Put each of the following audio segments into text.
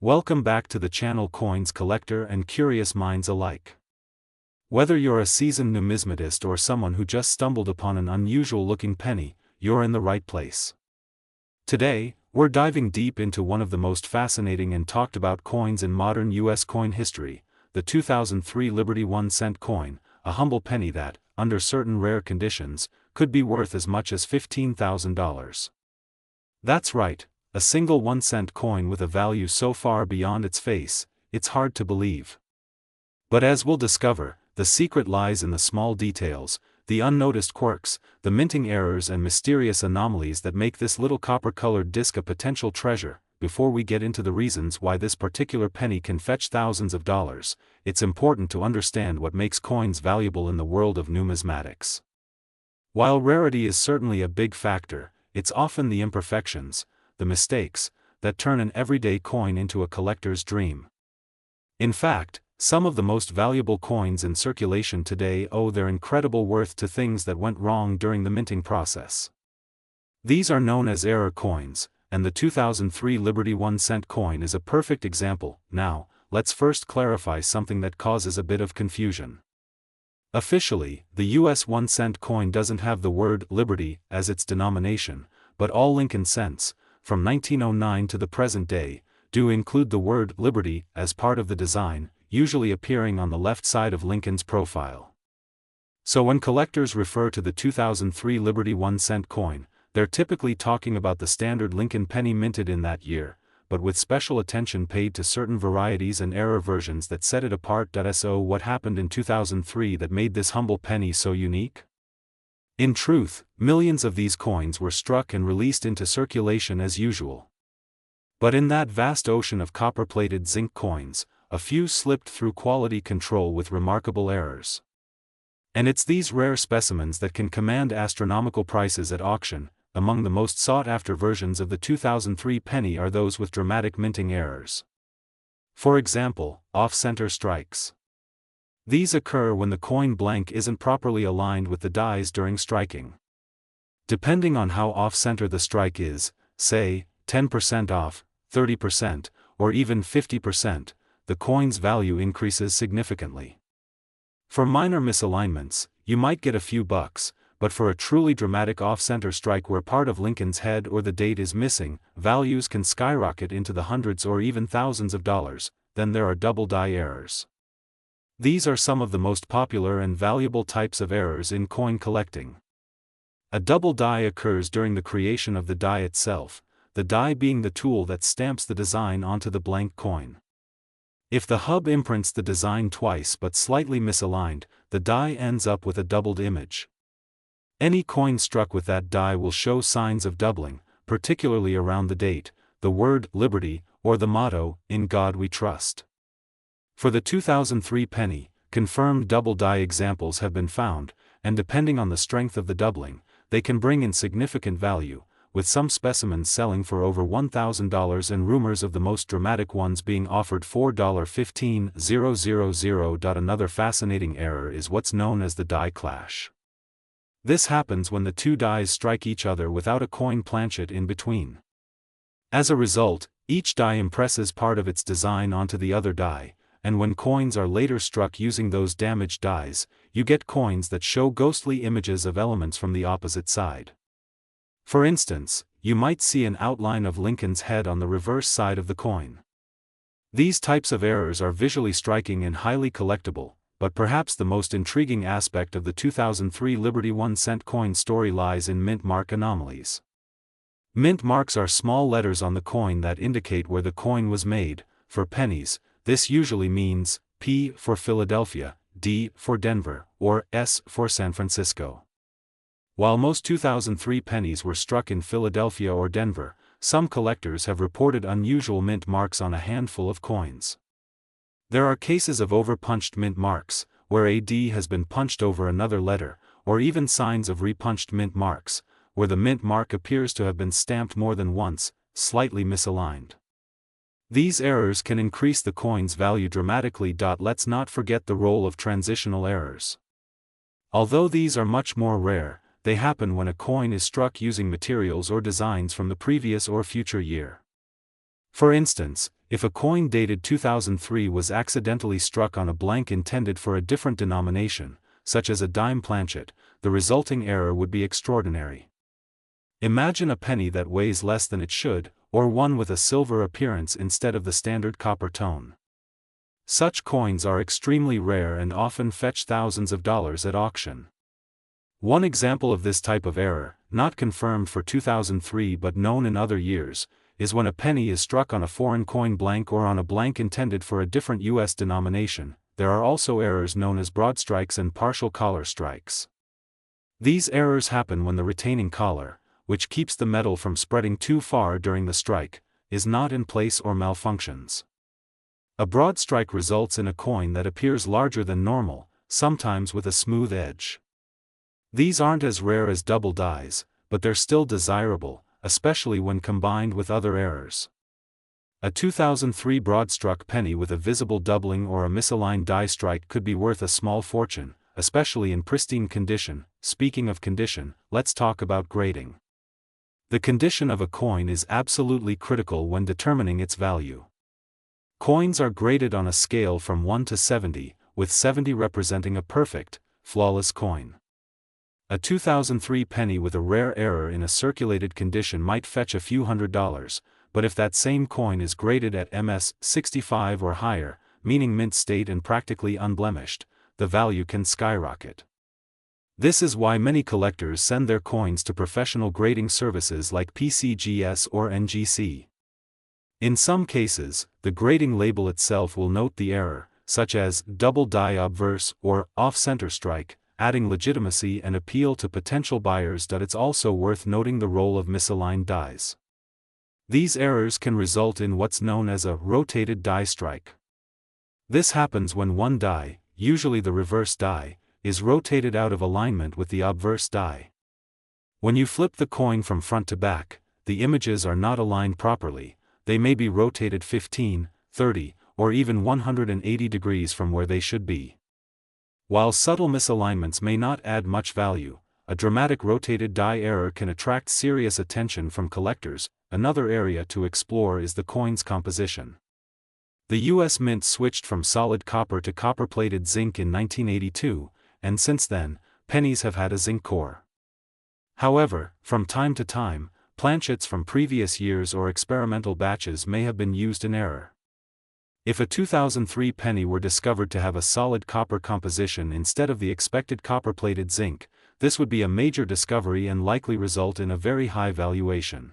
Welcome back to the channel, coins collector and curious minds alike. Whether you're a seasoned numismatist or someone who just stumbled upon an unusual-looking penny, you're in the right place. Today, we're diving deep into one of the most fascinating and talked-about coins in modern U.S. coin history, the 2003 Liberty 1-cent coin, a humble penny that, under certain rare conditions, could be worth as much as $15,000. That's right. A single 1-cent coin with a value so far beyond its face, it's hard to believe. But as we'll discover, the secret lies in the small details, the unnoticed quirks, the minting errors and mysterious anomalies that make this little copper-colored disc a potential treasure. Before we get into the reasons why this particular penny can fetch thousands of dollars, it's important to understand what makes coins valuable in the world of numismatics. While rarity is certainly a big factor, it's often the imperfections, the mistakes, that turn an everyday coin into a collector's dream. In fact, some of the most valuable coins in circulation today owe their incredible worth to things that went wrong during the minting process. These are known as error coins, and the 2003 Liberty 1-cent coin is a perfect example. Now, let's first clarify something that causes a bit of confusion. Officially, the US 1-cent coin doesn't have the word Liberty as its denomination, but all Lincoln cents, from 1909 to the present day, do include the word Liberty as part of the design, usually appearing on the left side of Lincoln's profile. So when collectors refer to the 2003 Liberty 1-cent coin, they're typically talking about the standard Lincoln penny minted in that year, but with special attention paid to certain varieties and error versions that set it apart. So what happened in 2003 that made this humble penny so unique? In truth, millions of these coins were struck and released into circulation as usual. But in that vast ocean of copper-plated zinc coins, a few slipped through quality control with remarkable errors. And it's these rare specimens that can command astronomical prices at auction. Among the most sought-after versions of the 2003 penny are those with dramatic minting errors. For example, off-center strikes. These occur when the coin blank isn't properly aligned with the dies during striking. Depending on how off-center the strike is, say, 10% off, 30%, or even 50%, the coin's value increases significantly. For minor misalignments, you might get a few bucks, but for a truly dramatic off-center strike where part of Lincoln's head or the date is missing, values can skyrocket into the hundreds or even thousands of dollars. Then there are double die errors. These are some of the most popular and valuable types of errors in coin collecting. A double die occurs during the creation of the die itself, the die being the tool that stamps the design onto the blank coin. If the hub imprints the design twice but slightly misaligned, the die ends up with a doubled image. Any coin struck with that die will show signs of doubling, particularly around the date, the word Liberty, or the motto, "In God We Trust." For the 2003 penny, confirmed double die examples have been found, and depending on the strength of the doubling, they can bring in significant value, with some specimens selling for over $1,000 and rumors of the most dramatic ones being offered $4,15,000. Another fascinating error is what's known as the die clash. This happens when the two dies strike each other without a coin planchet in between. As a result, each die impresses part of its design onto the other die, and when coins are later struck using those damaged dies, you get coins that show ghostly images of elements from the opposite side. For instance, you might see an outline of Lincoln's head on the reverse side of the coin. These types of errors are visually striking and highly collectible, but perhaps the most intriguing aspect of the 2003 Liberty 1-cent coin story lies in mint mark anomalies. Mint marks are small letters on the coin that indicate where the coin was made. For pennies, this usually means P for Philadelphia, D for Denver, or S for San Francisco. While most 2003 pennies were struck in Philadelphia or Denver, some collectors have reported unusual mint marks on a handful of coins. There are cases of over-punched mint marks, where a D has been punched over another letter, or even signs of repunched mint marks, where the mint mark appears to have been stamped more than once, slightly misaligned. These errors can increase the coin's value dramatically. Let's not forget the role of transitional errors. Although these are much more rare, they happen when a coin is struck using materials or designs from the previous or future year. For instance, If a coin dated 2003 was accidentally struck on a blank intended for a different denomination, such as a dime planchet, the resulting error would be extraordinary. Imagine a penny that weighs less than it should, or one with a silver appearance instead of the standard copper tone. Such coins are extremely rare and often fetch thousands of dollars at auction. One example of this type of error, not confirmed for 2003 but known in other years, is when a penny is struck on a foreign coin blank or on a blank intended for a different U.S. denomination. There are also errors known as broad strikes and partial collar strikes. These errors happen when the retaining collar, which keeps the metal from spreading too far during the strike, is not in place or malfunctions. A broad strike results in a coin that appears larger than normal, sometimes with a smooth edge. These aren't as rare as double dies, but they're still desirable, especially when combined with other errors. A 2003 broad-struck penny with a visible doubling or a misaligned die strike could be worth a small fortune, especially in pristine condition. Speaking of condition, let's talk about grading. The condition of a coin is absolutely critical when determining its value. Coins are graded on a scale from 1 to 70, with 70 representing a perfect, flawless coin. A 2003 penny with a rare error in a circulated condition might fetch a few $100s, but if that same coin is graded at MS 65 or higher, meaning mint state and practically unblemished, the value can skyrocket. This is why many collectors send their coins to professional grading services like PCGS or NGC. In some cases, the grading label itself will note the error, such as double die obverse or off-center strike, adding legitimacy and appeal to potential buyers. It's also worth noting the role of misaligned dies. These errors can result in what's known as a rotated die strike. This happens when one die, usually the reverse die, is rotated out of alignment with the obverse die. When you flip the coin from front to back, the images are not aligned properly. They may be rotated 15, 30, or even 180 degrees from where they should be. While subtle misalignments may not add much value, a dramatic rotated die error can attract serious attention from collectors. Another area to explore is the coin's composition. The U.S. Mint switched from solid copper to copper-plated zinc in 1982, and since then, pennies have had a zinc core. However, from time to time, planchets from previous years or experimental batches may have been used in error. If a 2003 penny were discovered to have a solid copper composition instead of the expected copper-plated zinc, this would be a major discovery and likely result in a very high valuation.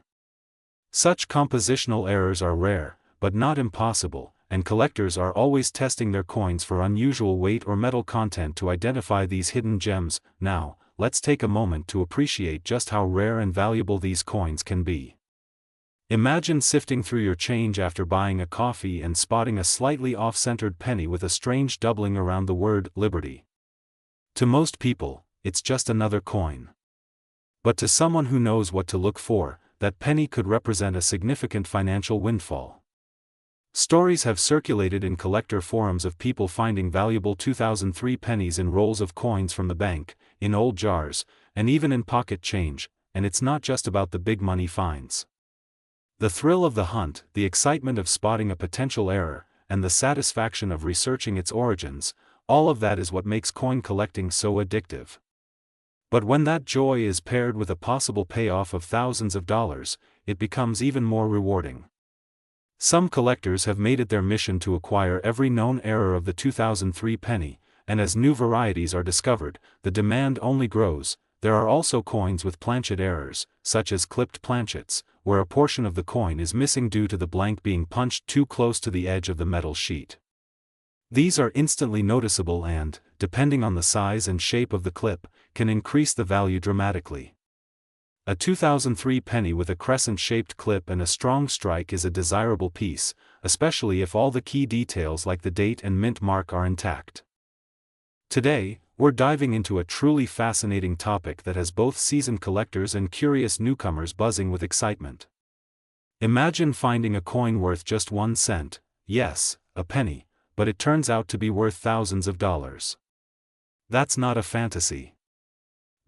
Such compositional errors are rare, but not impossible, and collectors are always testing their coins for unusual weight or metal content to identify these hidden gems. Now, let's take a moment to appreciate just how rare and valuable these coins can be. Imagine sifting through your change after buying a coffee and spotting a slightly off-centered penny with a strange doubling around the word Liberty. To most people, it's just another coin. But to someone who knows what to look for, that penny could represent a significant financial windfall. Stories have circulated in collector forums of people finding valuable 2003 pennies in rolls of coins from the bank, in old jars, and even in pocket change, and it's not just about the big money finds. The thrill of the hunt, the excitement of spotting a potential error, and the satisfaction of researching its origins, all of that is what makes coin collecting so addictive. But when that joy is paired with a possible payoff of thousands of dollars, it becomes even more rewarding. Some collectors have made it their mission to acquire every known error of the 2003 penny, and as new varieties are discovered, the demand only grows. There are also coins with planchet errors, such as clipped planchets, where a portion of the coin is missing due to the blank being punched too close to the edge of the metal sheet. These are instantly noticeable and, depending on the size and shape of the clip, can increase the value dramatically. A 2003 penny with a crescent-shaped clip and a strong strike is a desirable piece, especially if all the key details like the date and mint mark are intact. Today, we're diving into a truly fascinating topic that has both seasoned collectors and curious newcomers buzzing with excitement. Imagine finding a coin worth just 1 cent, yes, a penny, but it turns out to be worth thousands of dollars. That's not a fantasy.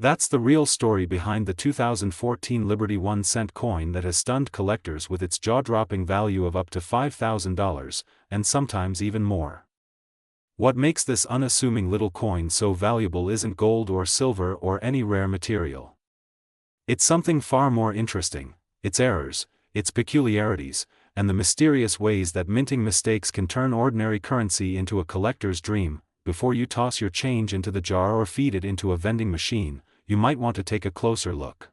That's the real story behind the 2014 Liberty 1-cent coin that has stunned collectors with its jaw-dropping value of up to $5,000, and sometimes even more. What makes this unassuming little coin so valuable isn't gold or silver or any rare material. It's something far more interesting: its errors, its peculiarities, and the mysterious ways that minting mistakes can turn ordinary currency into a collector's dream. Before you toss your change into the jar or feed it into a vending machine, you might want to take a closer look.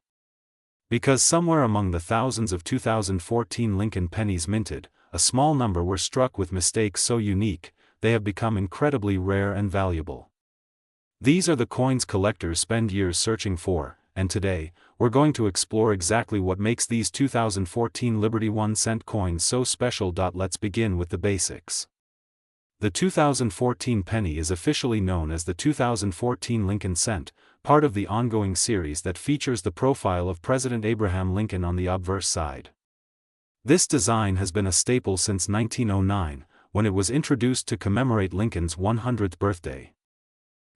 Because somewhere among the thousands of 2014 Lincoln pennies minted, a small number were struck with mistakes so unique, they have become incredibly rare and valuable. These are the coins collectors spend years searching for, and today, we're going to explore exactly what makes these 2014 Liberty 1-cent coins so special. Let's begin with the basics. The 2014 penny is officially known as the 2014 Lincoln cent, part of the ongoing series that features the profile of President Abraham Lincoln on the obverse side. This design has been a staple since 1909, when it was introduced to commemorate Lincoln's 100th birthday.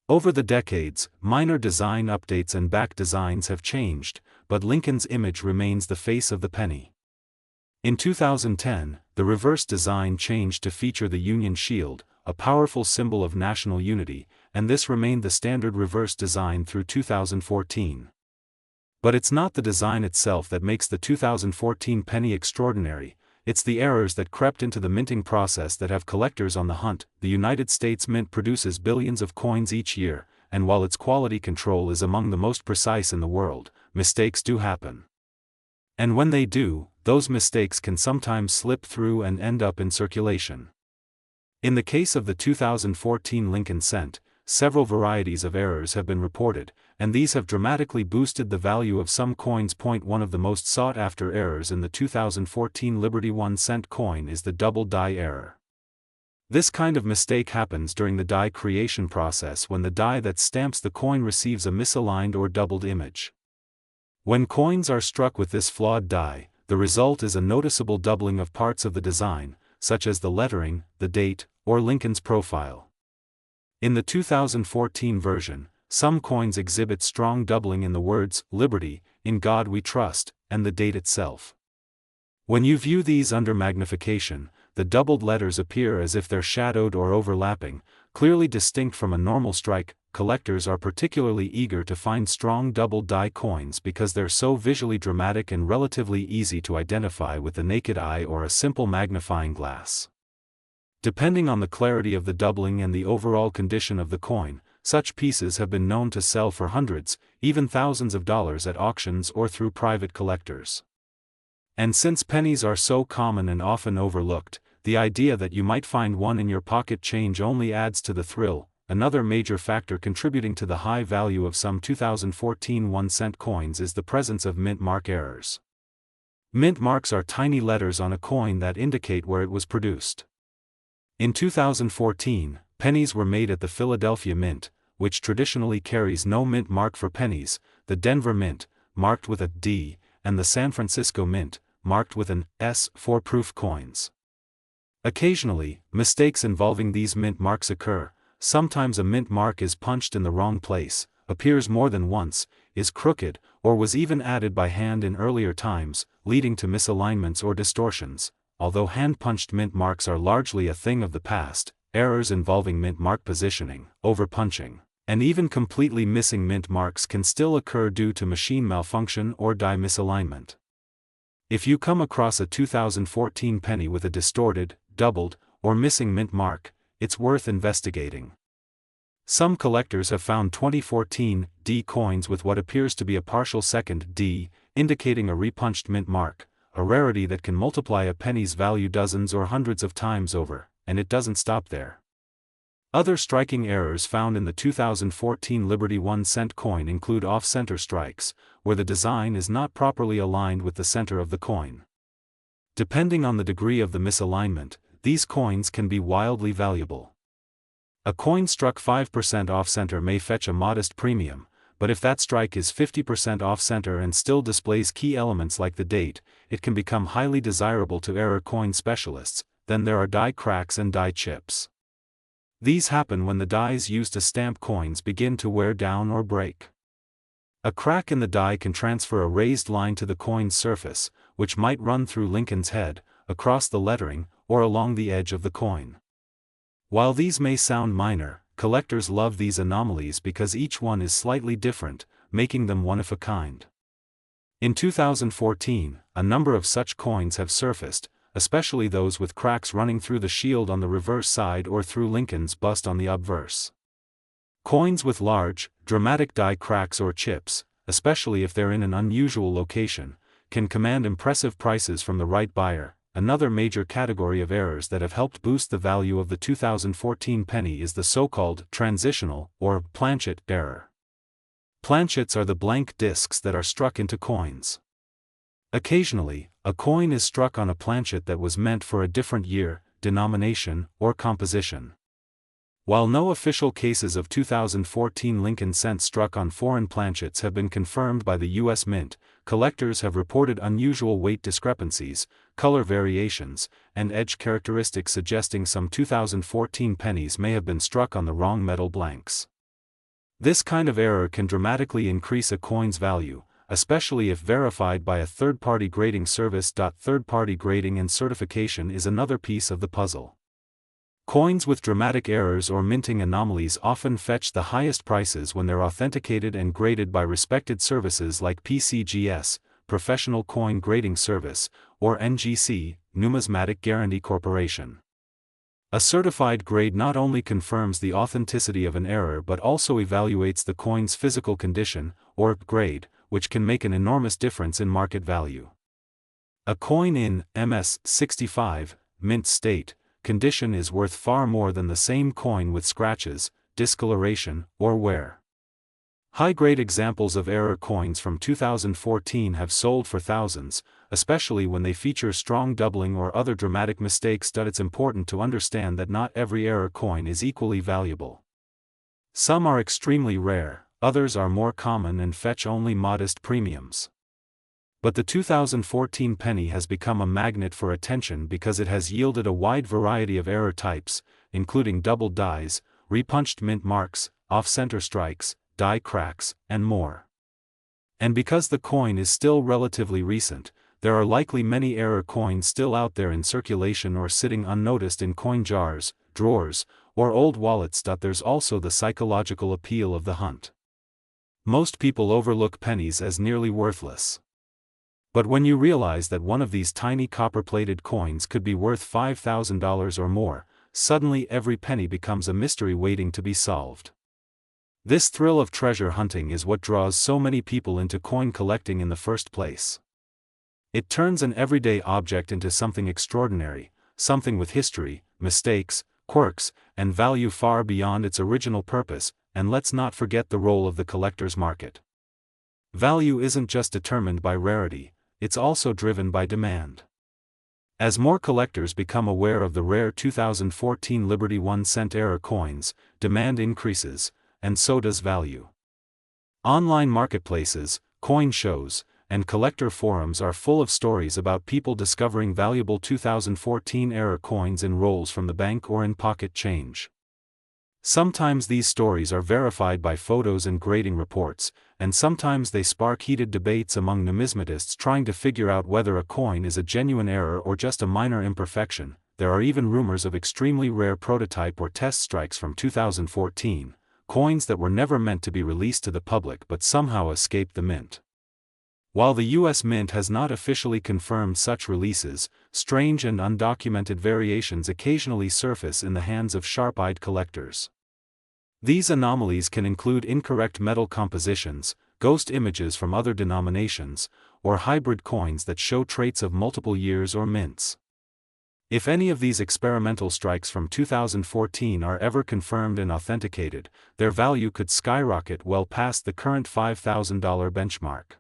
Over the decades, minor design updates and back designs have changed, but Lincoln's image remains the face of the penny. In 2010, the reverse design changed to feature the Union Shield, a powerful symbol of national unity, and this remained the standard reverse design through 2014. But it's not the design itself that makes the 2014 penny extraordinary, it's the errors that crept into the minting process that have collectors on the hunt. The United States Mint produces billions of coins each year, and while its quality control is among the most precise in the world, mistakes do happen. And when they do, those mistakes can sometimes slip through and end up in circulation. In the case of the 2014 Lincoln cent, several varieties of errors have been reported, and these have dramatically boosted the value of some coins. One of the most sought-after errors in the 2014 Liberty 1-cent coin is the double die error. This kind of mistake happens during the die creation process when the die that stamps the coin receives a misaligned or doubled image. When coins are struck with this flawed die, the result is a noticeable doubling of parts of the design, such as the lettering, the date, or Lincoln's profile. In the 2014 version, some coins exhibit strong doubling in the words, "Liberty, in God we trust," and the date itself. When you view these under magnification, the doubled letters appear as if they're shadowed or overlapping, clearly distinct from a normal strike. Collectors are particularly eager to find strong double die coins because they're so visually dramatic and relatively easy to identify with the naked eye or a simple magnifying glass. Depending on the clarity of the doubling and the overall condition of the coin, such pieces have been known to sell for hundreds, even thousands of dollars at auctions or through private collectors. And since pennies are so common and often overlooked, the idea that you might find one in your pocket change only adds to the thrill. Another major factor contributing to the high value of some 2014 1-cent coins is the presence of mint mark errors. Mint marks are tiny letters on a coin that indicate where it was produced. In 2014, pennies were made at the Philadelphia Mint, which traditionally carries no mint mark for pennies, the Denver Mint, marked with a D, and the San Francisco Mint, marked with an S for proof coins. Occasionally, mistakes involving these mint marks occur. Sometimes a mint mark is punched in the wrong place, appears more than once, is crooked, or was even added by hand in earlier times, leading to misalignments or distortions. Although hand-punched mint marks are largely a thing of the past, errors involving mint mark positioning, over-punching, and even completely missing mint marks can still occur due to machine malfunction or die misalignment. If you come across a 2014 penny with a distorted, doubled, or missing mint mark, it's worth investigating. Some collectors have found 2014 D coins with what appears to be a partial second D, indicating a repunched mint mark, a rarity that can multiply a penny's value dozens or hundreds of times over, and it doesn't stop there. Other striking errors found in the 2014 Liberty 1-cent coin include off-center strikes, where the design is not properly aligned with the center of the coin. Depending on the degree of the misalignment, these coins can be wildly valuable. A coin struck 5% off-center may fetch a modest premium, but if that strike is 50% off-center and still displays key elements like the date, it can become highly desirable to error coin specialists. Then there are die cracks and die chips. These happen when the dies used to stamp coins begin to wear down or break. A crack in the die can transfer a raised line to the coin's surface, which might run through Lincoln's head, across the lettering, or along the edge of the coin. While these may sound minor, collectors love these anomalies because each one is slightly different, making them one of a kind. In 2014, a number of such coins have surfaced, especially those with cracks running through the shield on the reverse side or through Lincoln's bust on the obverse. Coins with large, dramatic die cracks or chips, especially if they're in an unusual location, can command impressive prices from the right buyer. Another major category of errors that have helped boost the value of the 2014 penny is the so-called transitional or planchet error. Planchets are the blank discs that are struck into coins. Occasionally, a coin is struck on a planchet that was meant for a different year, denomination, or composition. While no official cases of 2014 Lincoln cents struck on foreign planchets have been confirmed by the U.S. Mint, collectors have reported unusual weight discrepancies, color variations, and edge characteristics suggesting some 2014 pennies may have been struck on the wrong metal blanks. This kind of error can dramatically increase a coin's value, especially if verified by a third-party grading service. Third-party grading and certification is another piece of the puzzle. Coins with dramatic errors or minting anomalies often fetch the highest prices when they're authenticated and graded by respected services like PCGS, Professional Coin Grading Service, or NGC, Numismatic Guarantee Corporation. A certified grade not only confirms the authenticity of an error but also evaluates the coin's physical condition, or grade, which can make an enormous difference in market value. A coin in MS-65, mint state, condition is worth far more than the same coin with scratches, discoloration, or wear. High-grade examples of error coins from 2014 have sold for thousands, especially when they feature strong doubling or other dramatic mistakes. It's important to understand that not every error coin is equally valuable. Some are extremely rare, others are more common and fetch only modest premiums. But the 2014 penny has become a magnet for attention because it has yielded a wide variety of error types, including doubled dies, repunched mint marks, off-center strikes, die cracks, and more. And because the coin is still relatively recent, there are likely many error coins still out there in circulation or sitting unnoticed in coin jars, drawers, or old wallets. There's also the psychological appeal of the hunt. Most people overlook pennies as nearly worthless. But when you realize that one of these tiny copper-plated coins could be worth $5,000 or more, suddenly every penny becomes a mystery waiting to be solved. This thrill of treasure hunting is what draws so many people into coin collecting in the first place. It turns an everyday object into something extraordinary, something with history, mistakes, quirks, and value far beyond its original purpose. And let's not forget the role of the collector's market. Value isn't just determined by rarity, it's also driven by demand. As more collectors become aware of the rare 2014 Liberty 1-cent error coins, demand increases, and so does value. Online marketplaces, coin shows, and collector forums are full of stories about people discovering valuable 2014 error coins in rolls from the bank or in pocket change. Sometimes these stories are verified by photos and grading reports, and sometimes they spark heated debates among numismatists trying to figure out whether a coin is a genuine error or just a minor imperfection. There are even rumors of extremely rare prototype or test strikes from 2014, coins that were never meant to be released to the public but somehow escaped the mint. While the U.S. Mint has not officially confirmed such releases, strange and undocumented variations occasionally surface in the hands of sharp-eyed collectors. These anomalies can include incorrect metal compositions, ghost images from other denominations, or hybrid coins that show traits of multiple years or mints. If any of these experimental strikes from 2014 are ever confirmed and authenticated, their value could skyrocket well past the current $5,000 benchmark.